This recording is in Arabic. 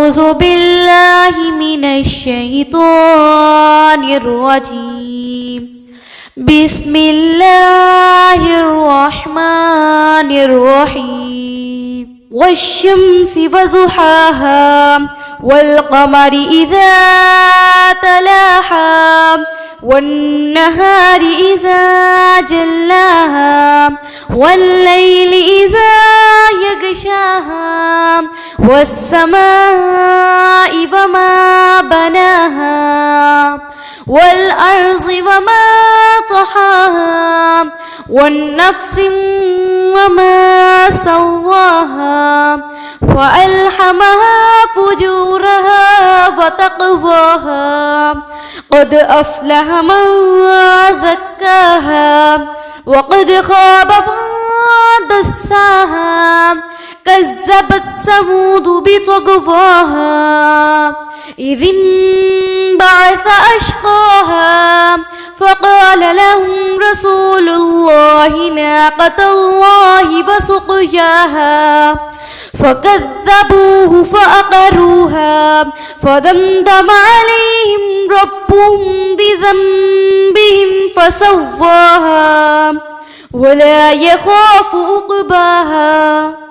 أعوذ بالله من الشيطان الرجيم. بسم الله الرحمن الرحيم. والشمس وضحاها والقمر إذا تلاها والنهار إذا جلاها والليل إذا يغشاها والسماء وما بناها والأرض وما طحاها والنفس وما سواها فألهمها فجورها وتقواها. قد أفلح من زكاها وقد خاب من دساها. كذبت ثمود بطغواها إذ انبعث أشقاها فقال لهم رسول الله ناقة الله وسقياها فكذبوه فعقروها فدمدم عليهم ربهم بذنبهم فسواها ولا يخاف عقباها.